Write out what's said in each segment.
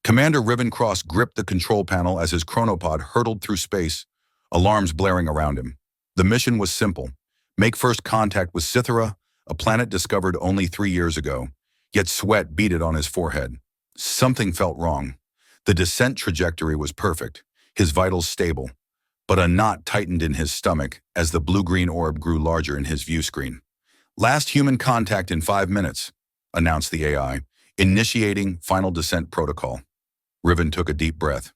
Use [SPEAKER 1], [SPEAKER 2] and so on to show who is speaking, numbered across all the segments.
[SPEAKER 1] Commander Rivencross gripped the control panel as his chronopod hurtled through space, alarms blaring around him. The mission was simple. Make first contact with Cythera, a planet discovered only 3 years ago, yet sweat beaded on his forehead. Something felt wrong. The descent trajectory was perfect, his vitals stable, but a knot tightened in his stomach as the blue-green orb grew larger in his view screen. Last human contact in 5 minutes, announced the AI, initiating final descent protocol. Riven took a deep breath.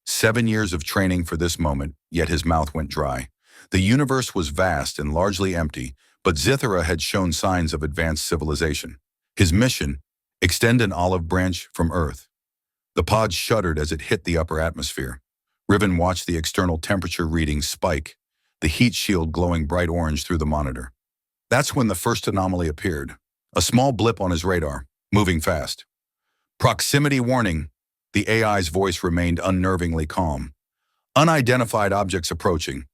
[SPEAKER 1] 7 years of training for this moment, yet his mouth went dry. The universe was vast and largely empty, but Cythera had shown signs of advanced civilization. His mission, extend an olive branch from Earth. The pod shuddered as it hit the upper atmosphere. Riven watched the external temperature readings spike, the heat shield glowing bright orange through the monitor. That's when the first anomaly appeared. A small blip on his radar, moving fast. Proximity warning. The AI's voice remained unnervingly calm. Unidentified objects approaching.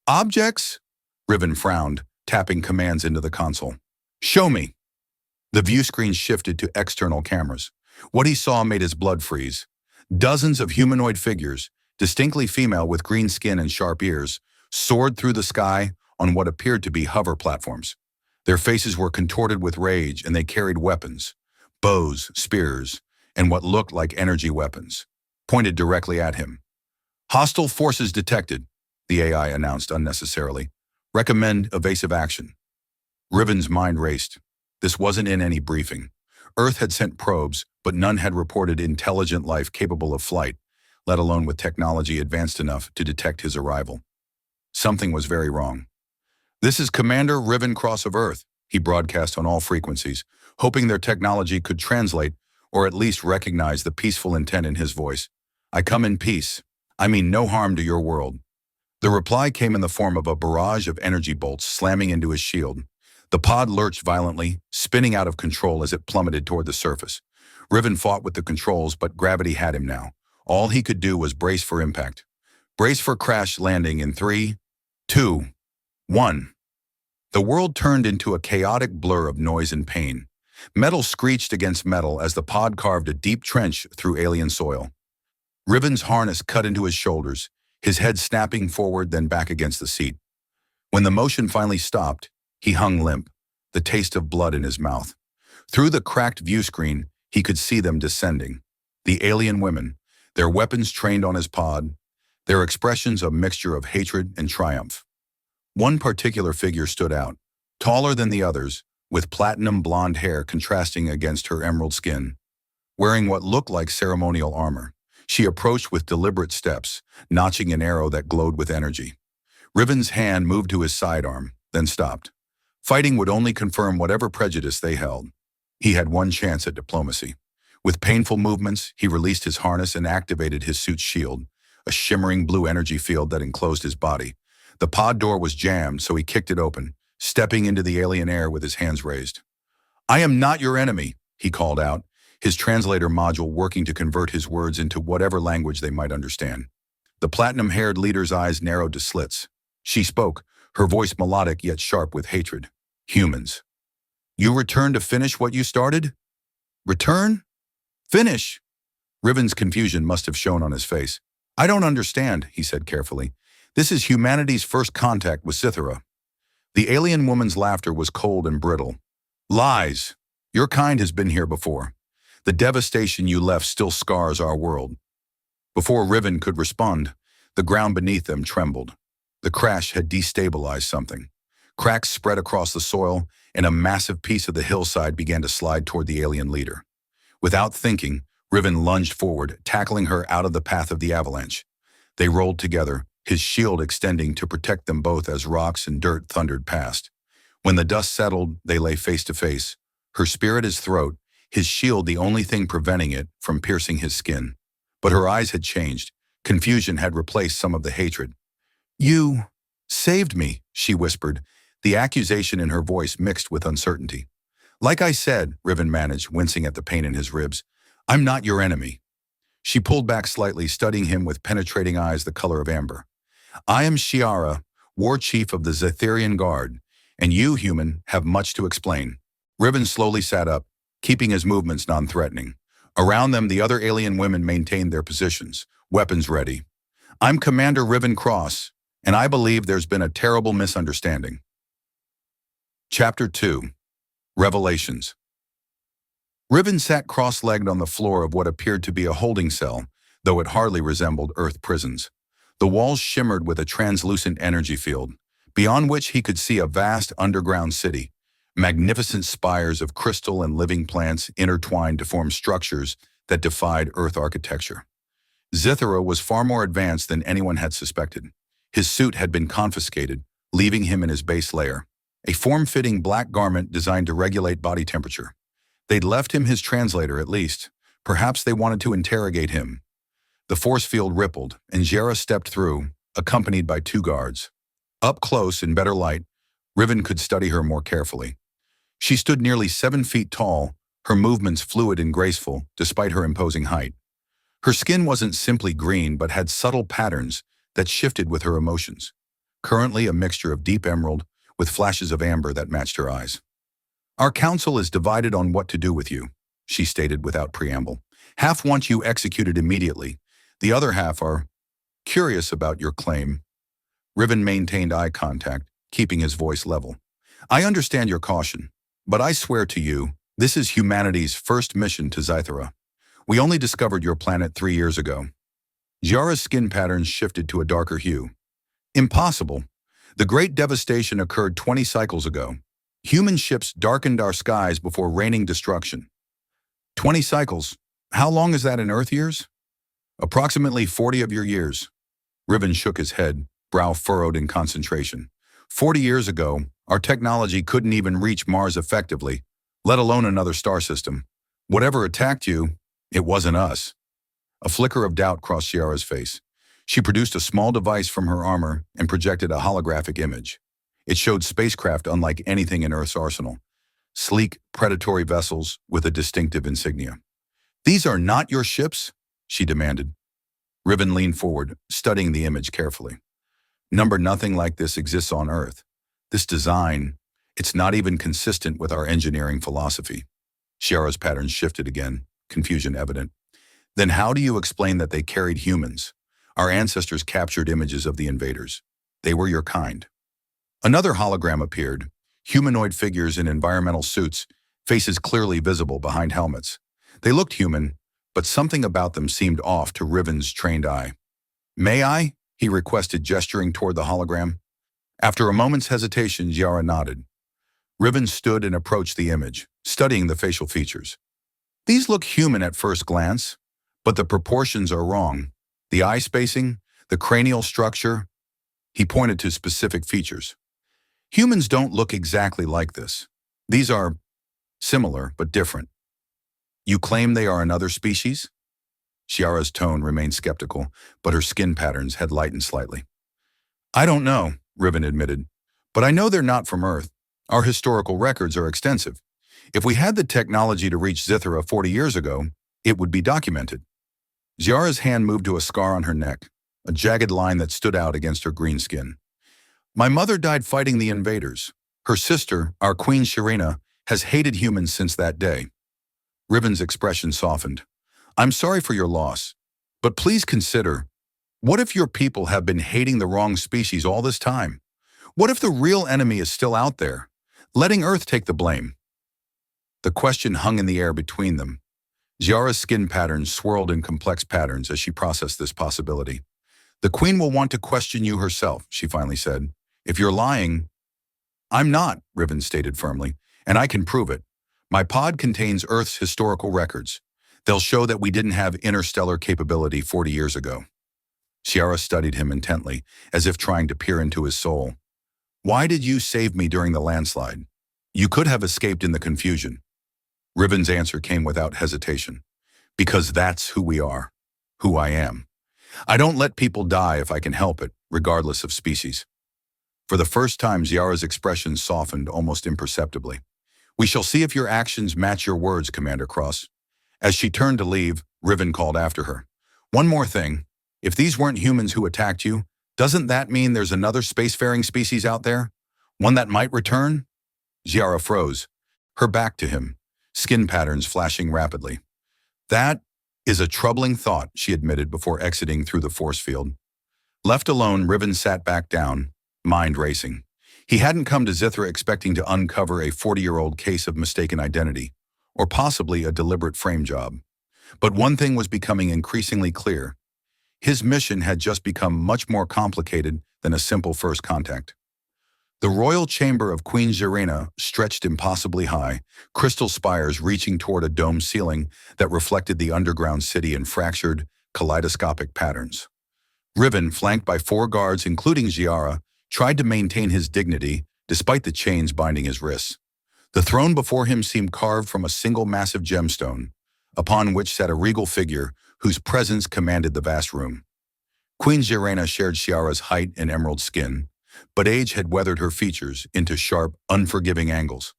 [SPEAKER 1] Objects? Riven frowned, tapping commands into the console. Show me. The view screen shifted to external cameras. What he saw made his blood freeze. Dozens of humanoid figures, distinctly female with green skin and sharp ears, soared through the sky on what appeared to be hover platforms. Their faces were contorted with rage and they carried weapons, bows, spears, and what looked like energy weapons, pointed directly at him. Hostile forces detected, the AI announced unnecessarily. Recommend evasive action. Riven's mind raced. This wasn't in any briefing. Earth had sent probes, but none had reported intelligent life capable of flight, let alone with technology advanced enough to detect his arrival. Something was very wrong. This is Commander Rivencross of Earth, he broadcast on all frequencies, hoping their technology could translate or at least recognize the peaceful intent in his voice. I come in peace. I mean no harm to your world. The reply came in the form of a barrage of energy bolts slamming into his shield. The pod lurched violently, spinning out of control as it plummeted toward the surface. Riven fought with the controls, but gravity had him now. All he could do was brace for impact. Brace for crash landing in 3, 2, 1. The world turned into a chaotic blur of noise and pain. Metal screeched against metal as the pod carved a deep trench through alien soil. Riven's harness cut into his shoulders, his head snapping forward then back against the seat. When the motion finally stopped, he hung limp, the taste of blood in his mouth. Through the cracked view screen, he could see them descending. The alien women, their weapons trained on his pod, their expressions a mixture of hatred and triumph. One particular figure stood out, taller than the others, with platinum blonde hair contrasting against her emerald skin. Wearing what looked like ceremonial armor, she approached with deliberate steps, notching an arrow that glowed with energy. Riven's hand moved to his sidearm, then stopped. Fighting would only confirm whatever prejudice they held. He had one chance at diplomacy. With painful movements, he released his harness and activated his suit's shield, a shimmering blue energy field that enclosed his body. The pod door was jammed, so he kicked it open, stepping into the alien air with his hands raised. I am not your enemy, he called out, his translator module working to convert his words into whatever language they might understand. The platinum-haired leader's eyes narrowed to slits. She spoke, her voice melodic yet sharp with hatred. Humans. You return to finish what you started? Return? Finish? Riven's confusion must have shown on his face. I don't understand, he said carefully. This is humanity's first contact with Cythera. The alien woman's laughter was cold and brittle. Lies. Your kind has been here before. The devastation you left still scars our world. Before Riven could respond, the ground beneath them trembled. The crash had destabilized something. Cracks spread across the soil, and a massive piece of the hillside began to slide toward the alien leader. Without thinking, Riven lunged forward, tackling her out of the path of the avalanche. They rolled together, his shield extending to protect them both as rocks and dirt thundered past. When the dust settled, they lay face to face, her spear at his throat, his shield the only thing preventing it from piercing his skin. But her eyes had changed. Confusion had replaced some of the hatred. You saved me, she whispered, the accusation in her voice mixed with uncertainty. Like I said, Riven managed, wincing at the pain in his ribs, I'm not your enemy. She pulled back slightly, studying him with penetrating eyes the color of amber. I am Shiara, war chief of the Zetherian Guard, and you, human, have much to explain. Riven slowly sat up, keeping his movements non-threatening. Around them, the other alien women maintained their positions, weapons ready. I'm Commander Riven Cross, and I believe there's been a terrible misunderstanding. Chapter 2. Revelations. Riven sat cross-legged on the floor of what appeared to be a holding cell, though it hardly resembled Earth prisons. The walls shimmered with a translucent energy field, beyond which he could see a vast underground city. Magnificent spires of crystal and living plants intertwined to form structures that defied Earth architecture. Zithera was far more advanced than anyone had suspected. His suit had been confiscated, leaving him in his base layer, a form-fitting black garment designed to regulate body temperature. They'd left him his translator at least. Perhaps they wanted to interrogate him. The force field rippled, and Jera stepped through, accompanied by 2 guards. Up close, in better light, Riven could study her more carefully. She stood nearly 7 feet tall, her movements fluid and graceful, despite her imposing height. Her skin wasn't simply green, but had subtle patterns that shifted with her emotions. Currently a mixture of deep emerald with flashes of amber that matched her eyes. Our council is divided on what to do with you, she stated without preamble. Half want you executed immediately. The other half are curious about your claim. Riven maintained eye contact, keeping his voice level. I understand your caution, but I swear to you, this is humanity's first mission to Zythera. We only discovered your planet 3 years ago. Jara's skin patterns shifted to a darker hue. Impossible. The great devastation occurred 20 cycles ago. Human ships darkened our skies before raining destruction. 20 cycles. How long is that in Earth years? Approximately 40 of your years. Riven shook his head, brow furrowed in concentration. 40 years ago, our technology couldn't even reach Mars effectively, let alone another star system. Whatever attacked you, it wasn't us. A flicker of doubt crossed Ciara's face. She produced a small device from her armor and projected a holographic image. It showed spacecraft unlike anything in Earth's arsenal. Sleek, predatory vessels with a distinctive insignia. These are not your ships? She demanded. Riven leaned forward, studying the image carefully. Nothing like this exists on Earth. This design, it's not even consistent with our engineering philosophy. Ciara's patterns shifted again, confusion evident. Then how do you explain that they carried humans? Our ancestors captured images of the invaders. They were your kind. Another hologram appeared, humanoid figures in environmental suits, faces clearly visible behind helmets. They looked human, but something about them seemed off to Riven's trained eye. May I? He requested, gesturing toward the hologram. After a moment's hesitation, Jara nodded. Riven stood and approached the image, studying the facial features. These look human at first glance, but the proportions are wrong. The eye spacing, the cranial structure. He pointed to specific features. Humans don't look exactly like this. These are similar, but different. You claim they are another species? Ciara's tone remained skeptical, but her skin patterns had lightened slightly. I don't know, Riven admitted, but I know they're not from Earth. Our historical records are extensive. If we had the technology to reach Zythera 40 years ago, it would be documented. Ciara's hand moved to a scar on her neck, a jagged line that stood out against her green skin. My mother died fighting the invaders. Her sister, our Queen Shirina, has hated humans since that day. Riven's expression softened. I'm sorry for your loss, but please consider, what if your people have been hating the wrong species all this time? What if the real enemy is still out there, letting Earth take the blame? The question hung in the air between them. Ciara's skin patterns swirled in complex patterns as she processed this possibility. The Queen will want to question you herself, she finally said. If you're lying, I'm not, Riven stated firmly, and I can prove it. My pod contains Earth's historical records. They'll show that we didn't have interstellar capability 40 years ago. Ciara studied him intently, as if trying to peer into his soul. Why did you save me during the landslide? You could have escaped in the confusion. Riven's answer came without hesitation. Because that's who we are, who I am. I don't let people die if I can help it, regardless of species. For the first time, Ciara's expression softened almost imperceptibly. We shall see if your actions match your words, Commander Cross. As she turned to leave, Riven called after her. One more thing. If these weren't humans who attacked you, doesn't that mean there's another spacefaring species out there? One that might return? Ciara froze, her back to him, skin patterns flashing rapidly. That is a troubling thought, she admitted before exiting through the force field. Left alone, Riven sat back down, mind racing. He hadn't come to Zithra expecting to uncover a 40-year-old case of mistaken identity, or possibly a deliberate frame job. But one thing was becoming increasingly clear. His mission had just become much more complicated than a simple first contact. The royal chamber of Queen Zirina stretched impossibly high, crystal spires reaching toward a dome ceiling that reflected the underground city in fractured, kaleidoscopic patterns. Riven, flanked by 4 guards including Giara, tried to maintain his dignity despite the chains binding his wrists. The throne before him seemed carved from a single massive gemstone, upon which sat a regal figure whose presence commanded the vast room. Queen Zirina shared Ciara's height and emerald skin, but age had weathered her features into sharp, unforgiving angles.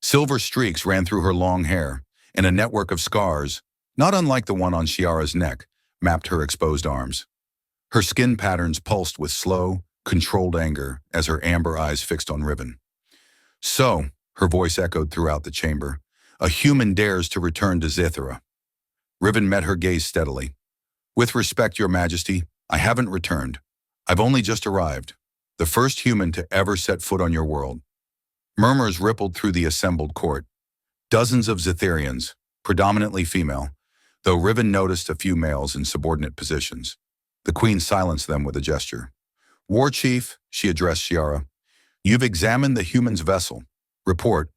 [SPEAKER 1] Silver streaks ran through her long hair, and a network of scars, not unlike the one on Ciara's neck, mapped her exposed arms. Her skin patterns pulsed with slow, controlled anger as her amber eyes fixed on Riven. "So," her voice echoed throughout the chamber, "a human dares to return to Zithra." Riven met her gaze steadily. "With respect, Your Majesty, I haven't returned. I've only just arrived. The first human to ever set foot on your world." Murmurs rippled through the assembled court. Dozens of Zitharians, predominantly female, though Riven noticed a few males in subordinate positions. The queen silenced them with a gesture. "War Chief," she addressed Ciara, "you've examined the human's vessel. Report."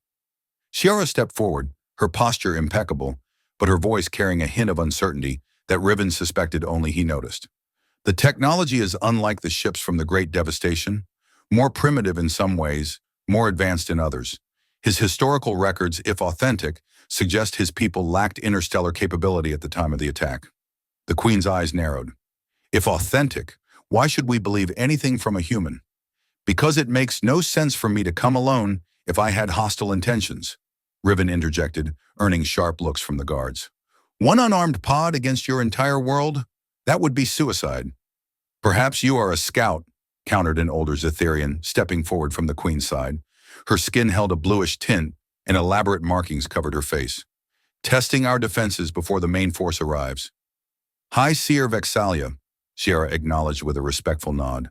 [SPEAKER 1] Ciara stepped forward, her posture impeccable, but her voice carrying a hint of uncertainty that Riven suspected only he noticed. "The technology is unlike the ships from the Great Devastation, more primitive in some ways, more advanced in others. His historical records, if authentic, suggest his people lacked interstellar capability at the time of the attack." The queen's eyes narrowed. "If authentic, why should we believe anything from a human?" "Because it makes no sense for me to come alone if I had hostile intentions," Riven interjected, earning sharp looks from the guards. "One unarmed pod against your entire world? That would be suicide." "Perhaps you are a scout," countered an older Zitharian, stepping forward from the queen's side. Her skin held a bluish tint, and elaborate markings covered her face. "Testing our defenses before the main force arrives." "High Seer Vexalia," Ciara acknowledged with a respectful nod.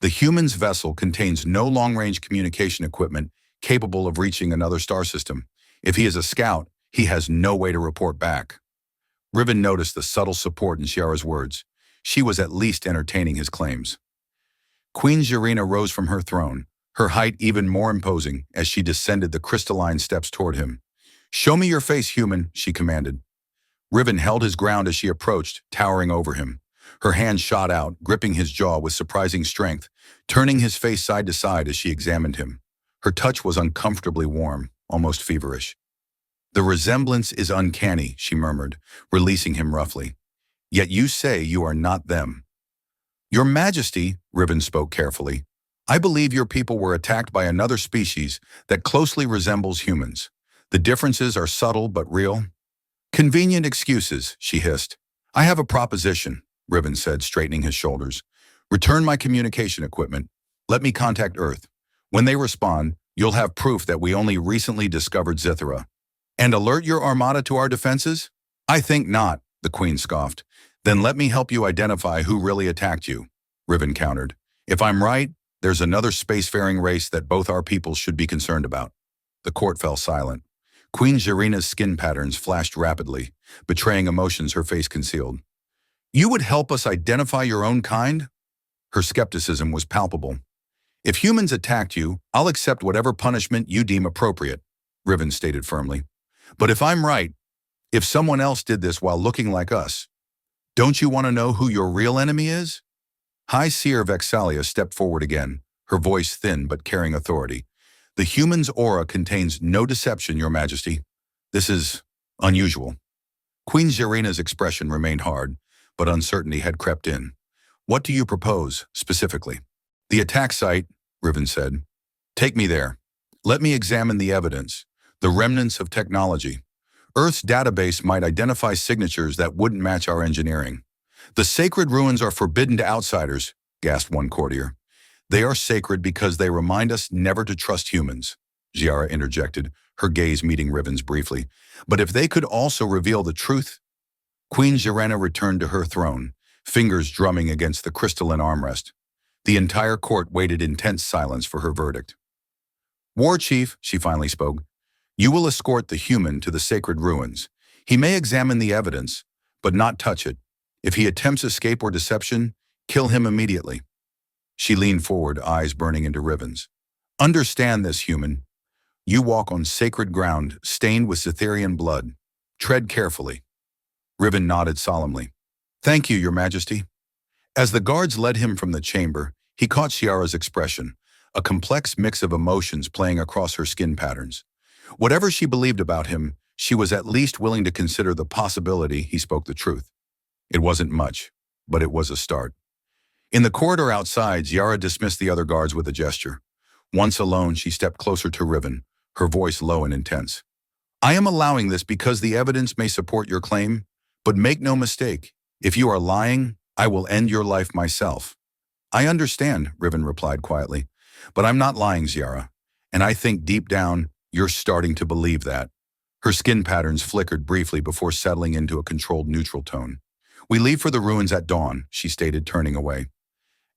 [SPEAKER 1] "The human's vessel contains no long-range communication equipment capable of reaching another star system. If he is a scout, he has no way to report back." Riven noticed the subtle support in Ciara's words. She was at least entertaining his claims. Queen Zirina rose from her throne, her height even more imposing as she descended the crystalline steps toward him. "Show me your face, human," she commanded. Riven held his ground as she approached, towering over him. Her hand shot out, gripping his jaw with surprising strength, turning his face side to side as she examined him. Her touch was uncomfortably warm, almost feverish. "The resemblance is uncanny," she murmured, releasing him roughly. "Yet you say you are not them." "Your Majesty," Riven spoke carefully, "I believe your people were attacked by another species that closely resembles humans. The differences are subtle but real." "Convenient excuses," she hissed. "I have a proposition," Riven said, straightening his shoulders. "Return my communication equipment. Let me contact Earth. When they respond, you'll have proof that we only recently discovered Zithra. And alert your armada to our defenses?" "I think not," the queen scoffed. "Then let me help you identify who really attacked you," Riven countered. "If I'm right, there's another spacefaring race that both our peoples should be concerned about." The court fell silent. Queen Zirina's skin patterns flashed rapidly, betraying emotions her face concealed. "You would help us identify your own kind?" Her skepticism was palpable. "If humans attacked you, I'll accept whatever punishment you deem appropriate," Riven stated firmly. "But if I'm right, if someone else did this while looking like us, don't you want to know who your real enemy is?" High Seer Vexalia stepped forward again, her voice thin but carrying authority. "The human's aura contains no deception, Your Majesty. This is unusual." Queen Zirina's expression remained hard, but uncertainty had crept in. "What do you propose, specifically?" "The attack site," Riven said. "Take me there. Let me examine the evidence, the remnants of technology. Earth's database might identify signatures that wouldn't match our engineering." "The sacred ruins are forbidden to outsiders," gasped one courtier. "They are sacred because they remind us never to trust humans," Giara interjected, her gaze meeting Riven's briefly. "But if they could also reveal the truth, Queen Zirena returned to her throne, fingers drumming against the crystalline armrest. The entire court waited in tense silence for her verdict. War Chief, she finally spoke, you will escort the human to the sacred ruins. He may examine the evidence, but not touch it. If he attempts escape or deception, kill him immediately. She leaned forward, eyes burning into Riven's. Understand this, human. You walk on sacred ground, stained with Cytherian blood. Tread carefully. Riven nodded solemnly. Thank you, Your Majesty. As the guards led him from the chamber, he caught Ciara's expression, a complex mix of emotions playing across her skin patterns. Whatever she believed about him, she was at least willing to consider the possibility he spoke the truth. It wasn't much, but it was a start. In the corridor outside, Ciara dismissed the other guards with a gesture. Once alone, she stepped closer to Riven, her voice low and intense. I am allowing this because the evidence may support your claim, but make no mistake, if you are lying, I will end your life myself. I understand, Riven replied quietly, but I'm not lying, Ciara, and I think deep down, you're starting to believe that. Her skin patterns flickered briefly before settling into a controlled neutral tone. We leave for the ruins at dawn, she stated, turning away.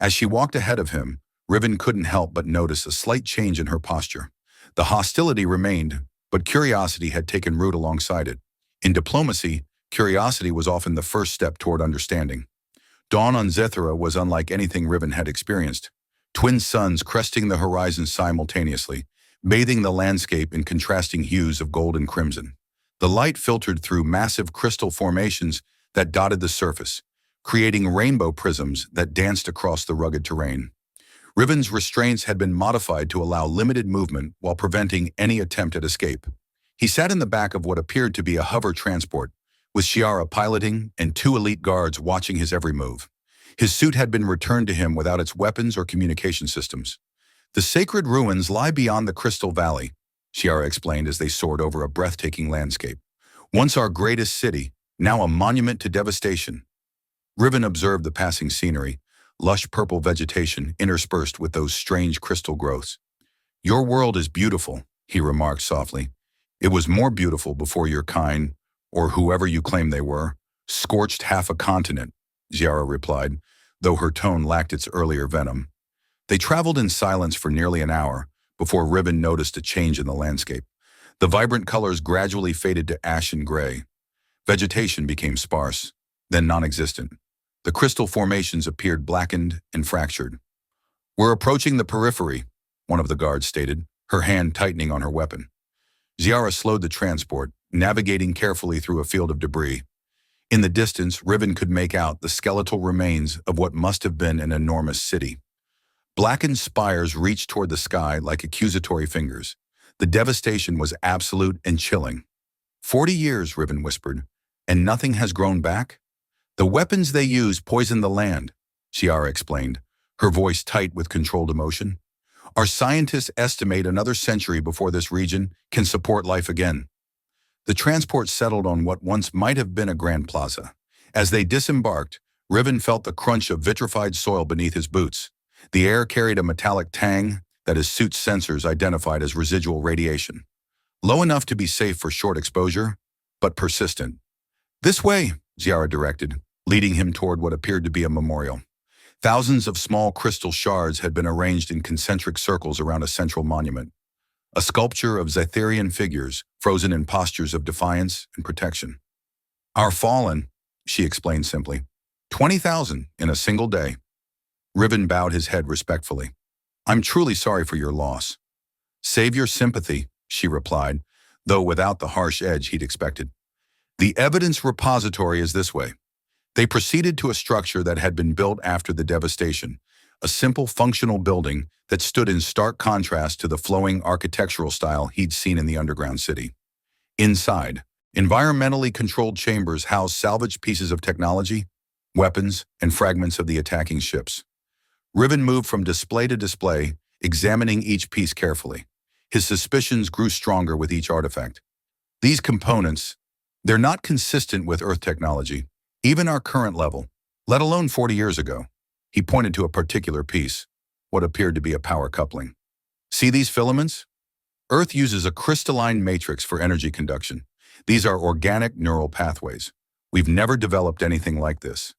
[SPEAKER 1] As she walked ahead of him, Riven couldn't help but notice a slight change in her posture. The hostility remained, but curiosity had taken root alongside it. In diplomacy, curiosity was often the first step toward understanding. Dawn on Zethra was unlike anything Riven had experienced. Twin suns cresting the horizon simultaneously, bathing the landscape in contrasting hues of gold and crimson. The light filtered through massive crystal formations that dotted the surface, creating rainbow prisms that danced across the rugged terrain. Riven's restraints had been modified to allow limited movement while preventing any attempt at escape. He sat in the back of what appeared to be a hover transport, with Ciara piloting and 2 elite guards watching his every move. His suit had been returned to him without its weapons or communication systems. The sacred ruins lie beyond the Crystal Valley, Ciara explained as they soared over a breathtaking landscape. Once our greatest city, now a monument to devastation. Riven observed the passing scenery, lush purple vegetation interspersed with those strange crystal growths. Your world is beautiful, he remarked softly. It was more beautiful before your kind, or whoever you claim they were, scorched half a continent, Ciara replied, though her tone lacked its earlier venom. They traveled in silence for nearly an hour before Riven noticed a change in the landscape. The vibrant colors gradually faded to ashen gray. Vegetation became sparse, then non-existent. The crystal formations appeared blackened and fractured. We're approaching the periphery, one of the guards stated, her hand tightening on her weapon. Ciara slowed the transport, navigating carefully through a field of debris. In the distance, Riven could make out the skeletal remains of what must have been an enormous city. Blackened spires reached toward the sky like accusatory fingers. The devastation was absolute and chilling. 40 years, Riven whispered, and nothing has grown back? The weapons they use poison the land, Ciara explained, her voice tight with controlled emotion. Our scientists estimate another century before this region can support life again. The transport settled on what once might have been a grand plaza. As they disembarked, Riven felt the crunch of vitrified soil beneath his boots. The air carried a metallic tang that his suit's sensors identified as residual radiation. Low enough to be safe for short exposure, but persistent. This way, Ciara directed, leading him toward what appeared to be a memorial. Thousands of small crystal shards had been arranged in concentric circles around a central monument. A sculpture of Cytherian figures, frozen in postures of defiance and protection. Our fallen, she explained simply. 20,000 in a single day. Riven bowed his head respectfully. I'm truly sorry for your loss. Save your sympathy, she replied, though without the harsh edge he'd expected. The evidence repository is this way. They proceeded to a structure that had been built after the devastation, a simple functional building that stood in stark contrast to the flowing architectural style he'd seen in the underground city. Inside, environmentally controlled chambers housed salvaged pieces of technology, weapons, and fragments of the attacking ships. Riven moved from display to display, examining each piece carefully. His suspicions grew stronger with each artifact. These components, they're not consistent with Earth technology, even our current level, let alone 40 years ago. He pointed to a particular piece, what appeared to be a power coupling. See these filaments? Earth uses a crystalline matrix for energy conduction. These are organic neural pathways. We've never developed anything like this.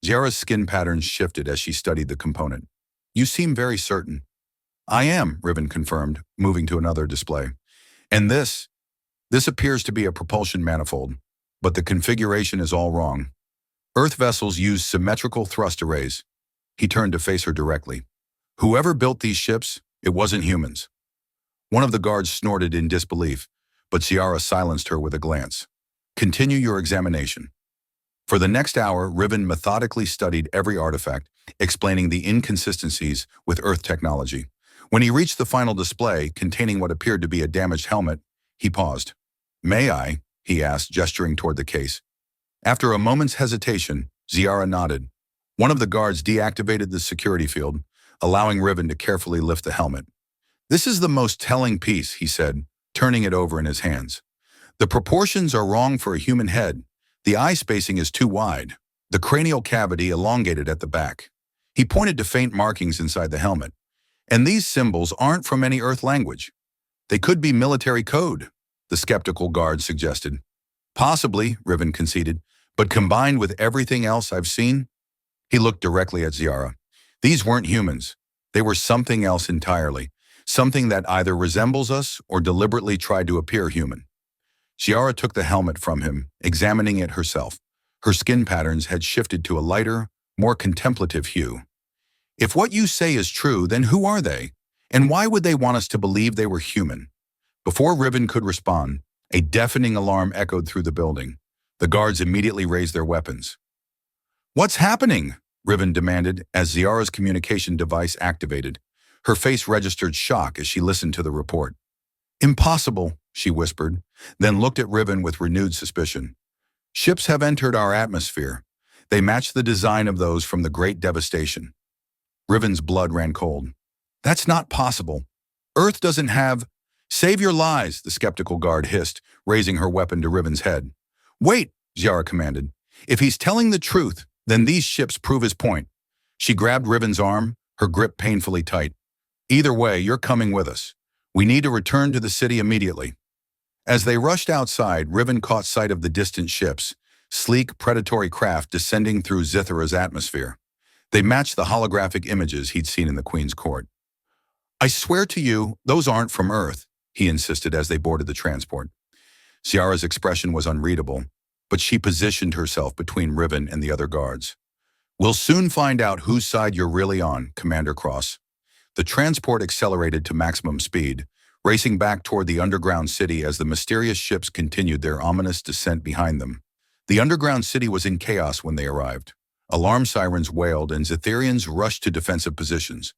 [SPEAKER 1] Ziara's skin patterns shifted as she studied the component. You seem very certain. I am, Riven confirmed, moving to another display. And this appears to be a propulsion manifold, but the configuration is all wrong. Earth vessels use symmetrical thrust arrays. He turned to face her directly. Whoever built these ships, it wasn't humans. One of the guards snorted in disbelief, but Ziara silenced her with a glance. Continue your examination. For the next hour, Riven methodically studied every artifact, explaining the inconsistencies with Earth technology. When he reached the final display, containing what appeared to be a damaged helmet, he paused. May I? He asked, gesturing toward the case. After a moment's hesitation, Ziara nodded. One of the guards deactivated the security field, allowing Riven to carefully lift the helmet. This is the most telling piece, he said, turning it over in his hands. The proportions are wrong for a human head. The eye spacing is too wide, the cranial cavity elongated at the back. He pointed to faint markings inside the helmet. And these symbols aren't from any Earth language. They could be military code, the skeptical guard suggested. Possibly, Riven conceded, but combined with everything else I've seen? He looked directly at Ziara. These weren't humans. They were something else entirely, something that either resembles us or deliberately tried to appear human. Ziara took the helmet from him, examining it herself. Her skin patterns had shifted to a lighter, more contemplative hue. If what you say is true, then who are they? And why would they want us to believe they were human? Before Riven could respond, a deafening alarm echoed through the building. The guards immediately raised their weapons. What's happening? Riven demanded as Ziara's communication device activated. Her face registered shock as she listened to the report. Impossible, she whispered, then looked at Riven with renewed suspicion. Ships have entered our atmosphere. They match the design of those from the Great Devastation. Riven's blood ran cold. That's not possible. Earth doesn't have... Save your lies, the skeptical guard hissed, raising her weapon to Riven's head. Wait, Ziara commanded. If he's telling the truth, then these ships prove his point. She grabbed Riven's arm, her grip painfully tight. Either way, you're coming with us. We need to return to the city immediately. As they rushed outside, Riven caught sight of the distant ships, sleek, predatory craft descending through Zithara's atmosphere. They matched the holographic images he'd seen in the Queen's court. I swear to you, those aren't from Earth, he insisted as they boarded the transport. Ziara's expression was unreadable, but she positioned herself between Riven and the other guards. We'll soon find out whose side you're really on, Commander Cross. The transport accelerated to maximum speed, racing back toward the underground city as the mysterious ships continued their ominous descent behind them. The underground city was in chaos when they arrived. Alarm sirens wailed and Zitharians rushed to defensive positions.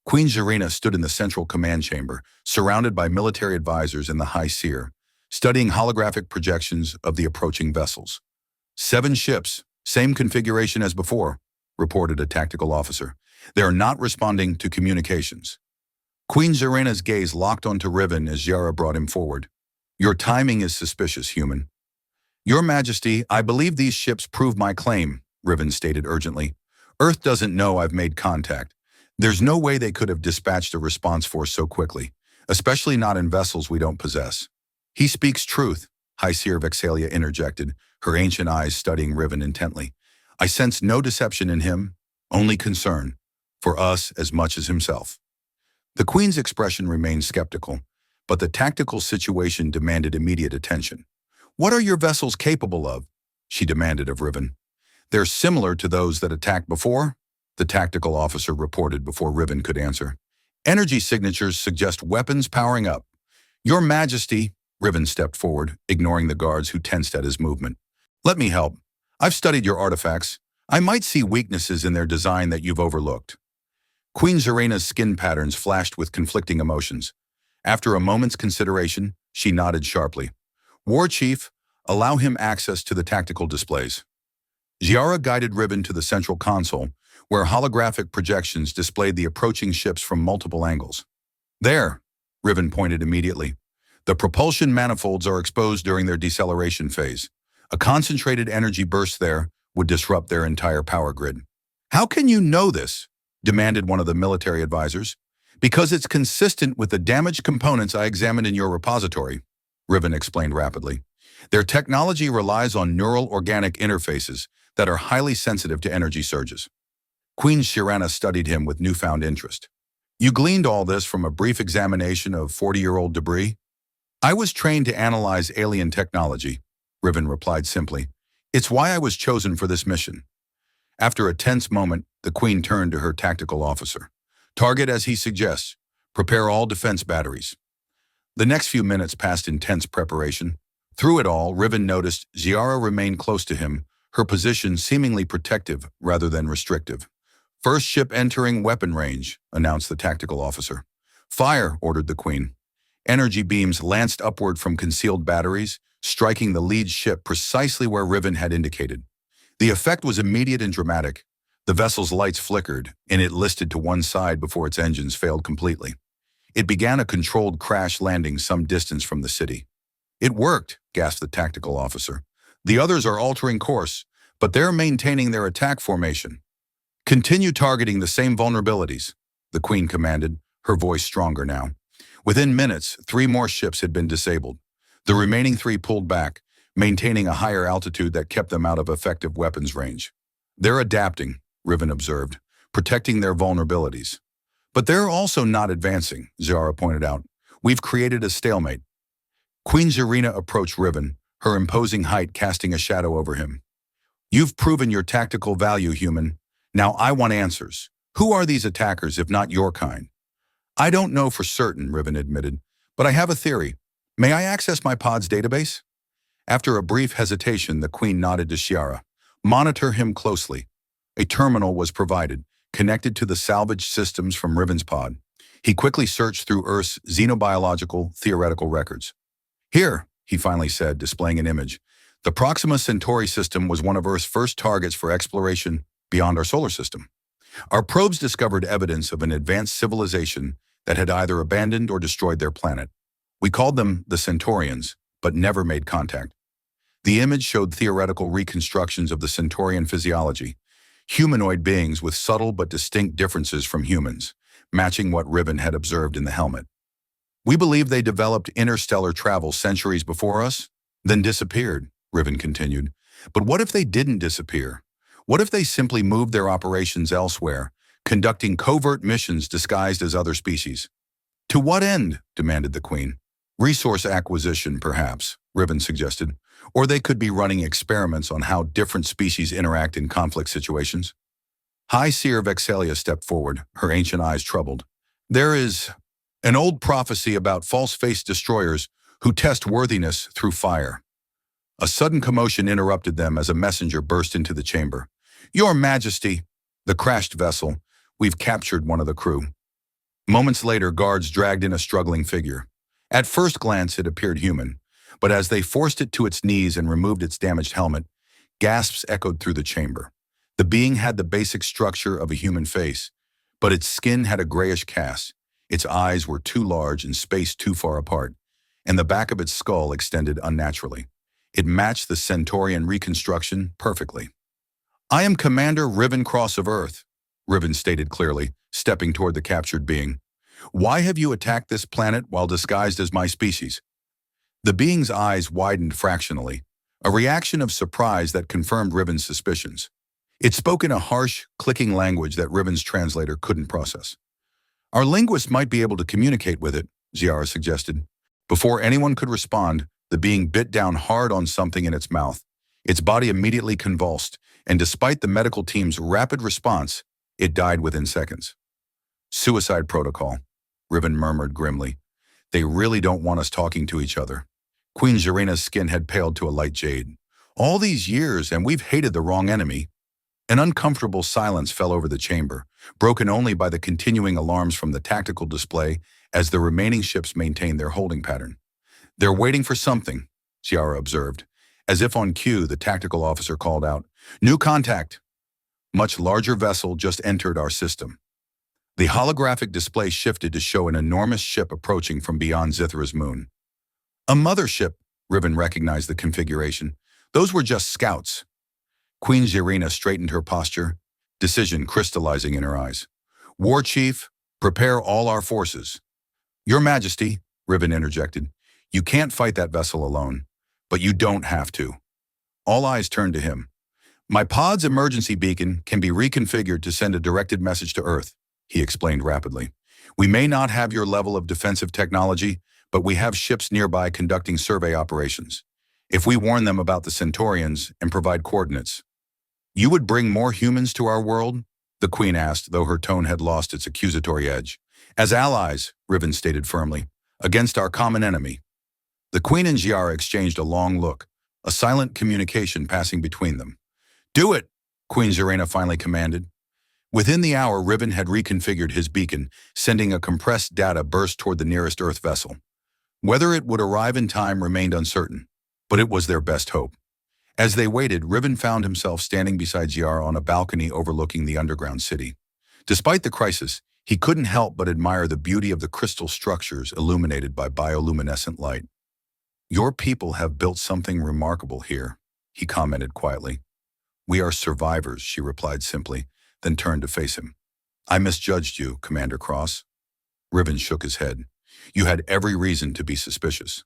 [SPEAKER 1] Queen Zarina stood in the central command chamber, surrounded by military advisors and the High Seer, studying holographic projections of the approaching vessels. 7 ships, same configuration as before, reported a tactical officer. They are not responding to communications. Queen Zarina's gaze locked onto Riven as Ziara brought him forward. Your timing is suspicious, human. Your Majesty, I believe these ships prove my claim, Riven stated urgently. Earth doesn't know I've made contact. There's no way they could have dispatched a response force so quickly, especially not in vessels we don't possess. He speaks truth, High Seer Vexalia interjected, her ancient eyes studying Riven intently. I sense no deception in him, only concern, for us as much as himself. The Queen's expression remained skeptical, but the tactical situation demanded immediate attention. What are your vessels capable of? She demanded of Riven. They're similar to those that attacked before, the tactical officer reported before Riven could answer. Energy signatures suggest weapons powering up. Your Majesty, Riven stepped forward, ignoring the guards who tensed at his movement. Let me help. I've studied your artifacts. I might see weaknesses in their design that you've overlooked. Queen Zarina's skin patterns flashed with conflicting emotions. After a moment's consideration, she nodded sharply. War Chief, allow him access to the tactical displays. Ziara guided Riven to the central console, where holographic projections displayed the approaching ships from multiple angles. There, Riven pointed immediately. The propulsion manifolds are exposed during their deceleration phase. A concentrated energy burst there would disrupt their entire power grid. How can you know this? Demanded one of the military advisors. Because it's consistent with the damaged components I examined in your repository, Riven explained rapidly. Their technology relies on neural organic interfaces that are highly sensitive to energy surges. Queen Shirana studied him with newfound interest. You gleaned all this from a brief examination of 40-year-old debris? I was trained to analyze alien technology, Riven replied simply. It's why I was chosen for this mission. After a tense moment, the Queen turned to her tactical officer. Target as he suggests. Prepare all defense batteries. The next few minutes passed in tense preparation. Through it all, Riven noticed Ziara remained close to him, her position seemingly protective rather than restrictive. First ship entering weapon range, announced the tactical officer. Fire, ordered the Queen. Energy beams lanced upward from concealed batteries, striking the lead ship precisely where Riven had indicated. The effect was immediate and dramatic. The vessel's lights flickered, and it listed to one side before its engines failed completely. It began a controlled crash landing some distance from the city. It worked, gasped the tactical officer. The others are altering course, but they're maintaining their attack formation. Continue targeting the same vulnerabilities, the Queen commanded, her voice stronger now. Within minutes, 3 more ships had been disabled. The remaining 3 pulled back, maintaining a higher altitude that kept them out of effective weapons range. They're adapting, Riven observed, protecting their vulnerabilities. But they're also not advancing, Zara pointed out. We've created a stalemate. Queen Zarina approached Riven, her imposing height casting a shadow over him. You've proven your tactical value, human. Now I want answers. Who are these attackers if not your kind? I don't know for certain, Riven admitted, but I have a theory. May I access my pod's database? After a brief hesitation, the Queen nodded to Shiara. Monitor him closely. A terminal was provided, connected to the salvage systems from Riven's pod. He quickly searched through Earth's xenobiological theoretical records. Here, he finally said, displaying an image. The Proxima Centauri system was one of Earth's first targets for exploration beyond our solar system. Our probes discovered evidence of an advanced civilization that had either abandoned or destroyed their planet. We called them the Centaurians, but never made contact. The image showed theoretical reconstructions of the Centaurian physiology, humanoid beings with subtle but distinct differences from humans, matching what Riven had observed in the helmet. We believe they developed interstellar travel centuries before us, then disappeared, Riven continued. But what if they didn't disappear? What if they simply moved their operations elsewhere, conducting covert missions disguised as other species? To what end? Demanded the Queen. Resource acquisition, perhaps, Riven suggested. Or they could be running experiments on how different species interact in conflict situations. High Seer Vexelia stepped forward, her ancient eyes troubled. There is an old prophecy about false-faced destroyers who test worthiness through fire. A sudden commotion interrupted them as a messenger burst into the chamber. Your Majesty, the crashed vessel. We've captured one of the crew. Moments later, guards dragged in a struggling figure. At first glance, it appeared human, but as they forced it to its knees and removed its damaged helmet, gasps echoed through the chamber. The being had the basic structure of a human face, but its skin had a grayish cast. Its eyes were too large and spaced too far apart, and the back of its skull extended unnaturally. It matched the Centaurian reconstruction perfectly. I am Commander Riven Cross of Earth, Riven stated clearly, stepping toward the captured being. Why have you attacked this planet while disguised as my species? The being's eyes widened fractionally, a reaction of surprise that confirmed Riven's suspicions. It spoke in a harsh, clicking language that Riven's translator couldn't process. Our linguist might be able to communicate with it, Ziara suggested. Before anyone could respond, the being bit down hard on something in its mouth. Its body immediately convulsed, and despite the medical team's rapid response, it died within seconds. Suicide protocol, Riven murmured grimly. They really don't want us talking to each other. Queen Zarina's skin had paled to a light jade. All these years, and we've hated the wrong enemy. An uncomfortable silence fell over the chamber, broken only by the continuing alarms from the tactical display as the remaining ships maintained their holding pattern. They're waiting for something, Ciara observed. As if on cue, the tactical officer called out, New contact! Much larger vessel just entered our system. The holographic display shifted to show an enormous ship approaching from beyond Zithra's moon. A mothership, Riven recognized the configuration. Those were just scouts. Queen Zarina straightened her posture, decision crystallizing in her eyes. War Chief, prepare all our forces. Your Majesty, Riven interjected, you can't fight that vessel alone. But you don't have to. All eyes turned to him. My pod's emergency beacon can be reconfigured to send a directed message to Earth, he explained rapidly. We may not have your level of defensive technology, but we have ships nearby conducting survey operations. If we warn them about the Centaurians and provide coordinates, you would bring more humans to our world? The Queen asked, though her tone had lost its accusatory edge. As allies, Riven stated firmly, against our common enemy. The Queen and Giara exchanged a long look, a silent communication passing between them. Do it, Queen Zarena finally commanded. Within the hour, Riven had reconfigured his beacon, sending a compressed data burst toward the nearest Earth vessel. Whether it would arrive in time remained uncertain, but it was their best hope. As they waited, Riven found himself standing beside Giara on a balcony overlooking the underground city. Despite the crisis, he couldn't help but admire the beauty of the crystal structures illuminated by bioluminescent light. Your people have built something remarkable here, he commented quietly. We are survivors, she replied simply, then turned to face him. I misjudged you, Commander Cross. Riven shook his head. You had every reason to be suspicious.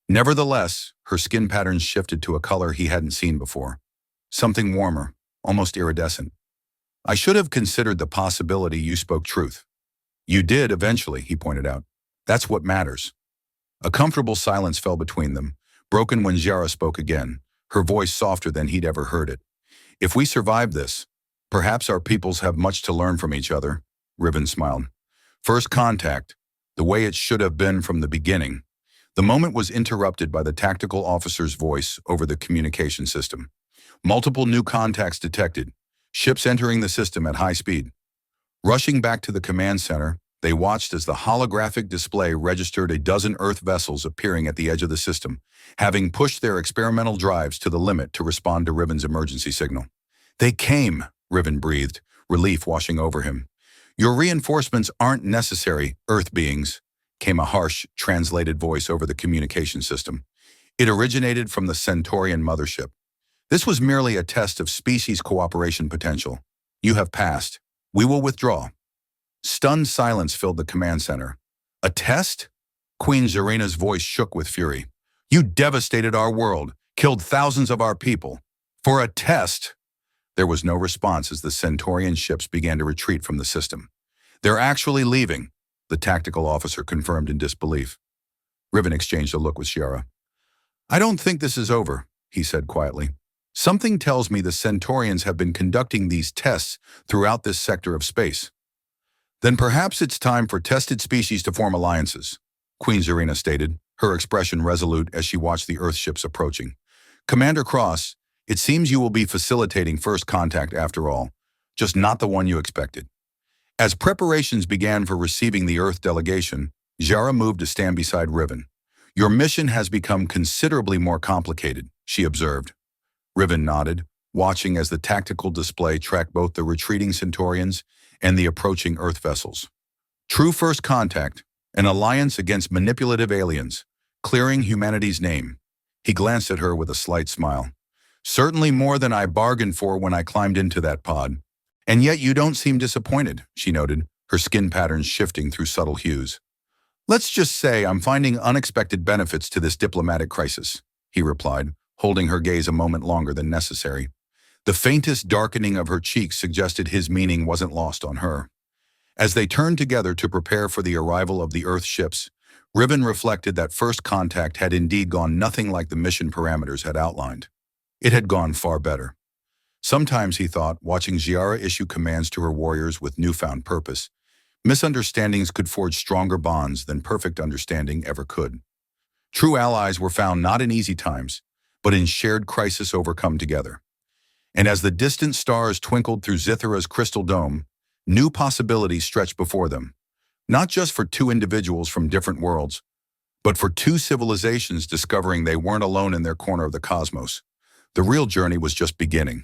[SPEAKER 1] Nevertheless, her skin patterns shifted to a color he hadn't seen before. Something warmer, almost iridescent. I should have considered the possibility you spoke truth. You did, eventually, he pointed out. That's what matters. A comfortable silence fell between them, broken when Giara spoke again, her voice softer than he'd ever heard it. If we survive this, perhaps our peoples have much to learn from each other, Riven smiled. First contact, the way it should have been from the beginning. The moment was interrupted by the tactical officer's voice over the communication system. Multiple new contacts detected, ships entering the system at high speed. Rushing back to the command center, they watched as the holographic display registered a dozen Earth vessels appearing at the edge of the system, having pushed their experimental drives to the limit to respond to Riven's emergency signal. They came, Riven breathed, relief washing over him. Your reinforcements aren't necessary, Earth beings, came a harsh, translated voice over the communication system. It originated from the Centaurian mothership. This was merely a test of species cooperation potential. You have passed. We will withdraw. Stunned silence filled the command center. A test? Queen Zarena's voice shook with fury. You devastated our world, killed thousands of our people. For a test? There was no response as the Centaurian ships began to retreat from the system. They're actually leaving, the tactical officer confirmed in disbelief. Riven exchanged a look with Giara. I don't think this is over, he said quietly. Something tells me the Centaurians have been conducting these tests throughout this sector of space. Then perhaps it's time for tested species to form alliances, Queen Zarena stated, her expression resolute as she watched the Earth ships approaching. Commander Cross, it seems you will be facilitating first contact after all, just not the one you expected. As preparations began for receiving the Earth delegation, Giara moved to stand beside Riven. Your mission has become considerably more complicated, she observed. Riven nodded, watching as the tactical display tracked both the retreating Centaurians and the approaching Earth vessels. True first contact, an alliance against manipulative aliens, clearing humanity's name. He glanced at her with a slight smile. Certainly more than I bargained for when I climbed into that pod. And yet you don't seem disappointed, she noted, her skin patterns shifting through subtle hues. Let's just say I'm finding unexpected benefits to this diplomatic crisis, he replied, holding her gaze a moment longer than necessary. The faintest darkening of her cheeks suggested his meaning wasn't lost on her. As they turned together to prepare for the arrival of the Earth ships, Riven reflected that first contact had indeed gone nothing like the mission parameters had outlined. It had gone far better. Sometimes, he thought, watching Giara issue commands to her warriors with newfound purpose, misunderstandings could forge stronger bonds than perfect understanding ever could. True allies were found not in easy times, but in shared crisis overcome together. And as the distant stars twinkled through Zithara's crystal dome, new possibilities stretched before them, not just for two individuals from different worlds, but for two civilizations discovering they weren't alone in their corner of the cosmos. The real journey was just beginning.